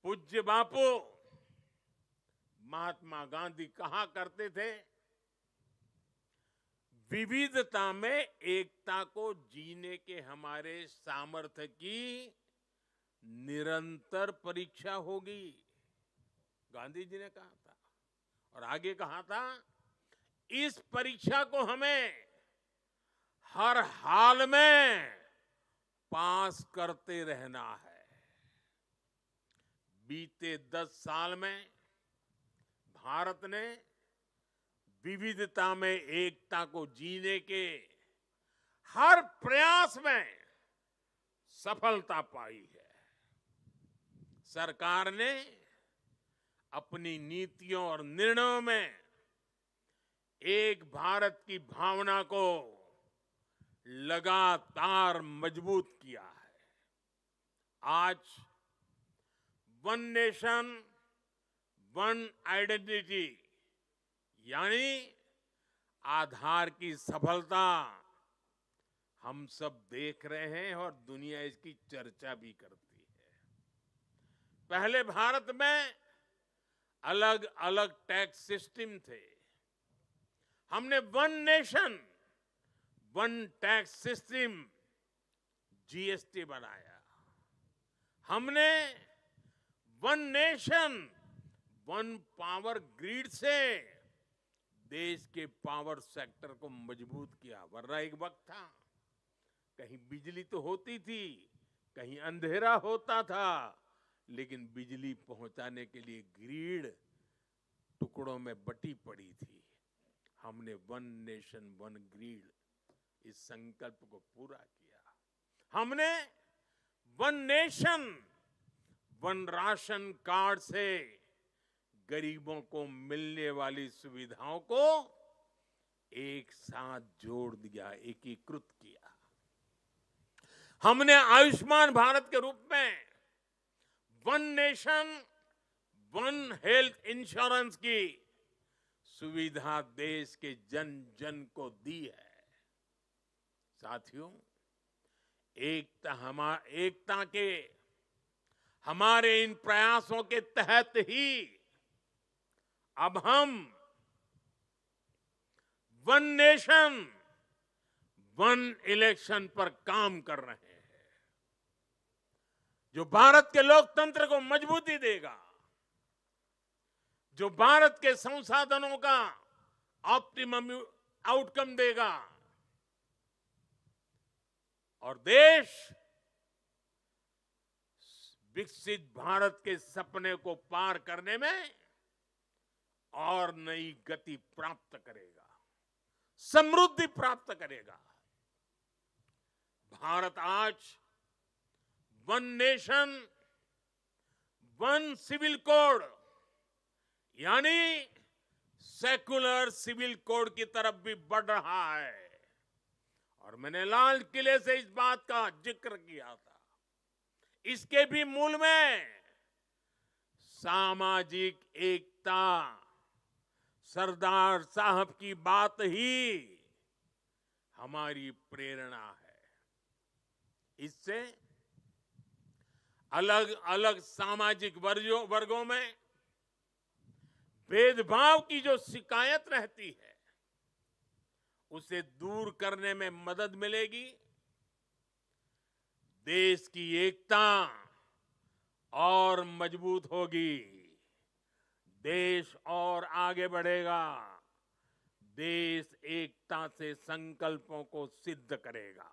पूज्य बापू महात्मा गांधी कहा करते थे, विविधता में एकता को जीने के हमारे सामर्थ्य की निरंतर परीक्षा होगी। गांधी जी ने कहा था और आगे कहा था, इस परीक्षा को हमें हर हाल में पास करते रहना है। बीते 10 साल में भारत ने विविधता में एकता को जीने के हर प्रयास में सफलता पाई है। सरकार ने अपनी नीतियों और निर्णयों में एक भारत की भावना को लगातार मजबूत किया है। आज वन नेशन वन आइडेंटिटी यानी आधार की सफलता हम सब देख रहे हैं और दुनिया इसकी चर्चा भी करती है। पहले भारत में अलग अलग टैक्स सिस्टम थे। हमने one nation one tax system GST बनाया। हमने one nation one power grid से देश के पावर सेक्टर को मजबूत किया। वरना एक वक्त था कहीं बिजली तो होती थी, कहीं अंधेरा होता था, लेकिन बिजली पहुंचाने के लिए ग्रिड टुकड़ों में बटी पड़ी थी। हमने वन नेशन वन ग्रिड इस संकल्प को पूरा किया। हमने one nation one ration card से गरीबों को मिलने वाली सुविधाओं को एक साथ जोड़ दिया, एकीकृत किया। हमने आयुष्मान भारत के रूप में one nation one health insurance की सुविधा देश के जन जन को दी है। साथियों, एकता के हमारे इन प्रयासों के तहत ही अब हम वन नेशन वन इलेक्शन पर काम कर रहे हैं, जो भारत के लोकतंत्र को मजबूती देगा, जो भारत के संसाधनों का ऑप्टिमम आउटकम देगा और देश विकसित भारत के सपने को पार करने में और नई गति प्राप्त करेगा, समृद्धि प्राप्त करेगा। भारत आज one nation one civil code यानी सेकुलर सिविल कोड की तरफ भी बढ़ रहा है। और मैंने लाल किले से इस बात का जिक्र किया था। इसके भी मूल में सामाजिक एकता, सरदार साहब की बात ही हमारी प्रेरणा है। इससे अलग अलग सामाजिक वर्गों में भेदभाव की जो शिकायत रहती है, उसे दूर करने में मदद मिलेगी। देश की एकता और मजबूत होगी, देश और आगे बढ़ेगा, देश एकता से संकल्पों को सिद्ध करेगा।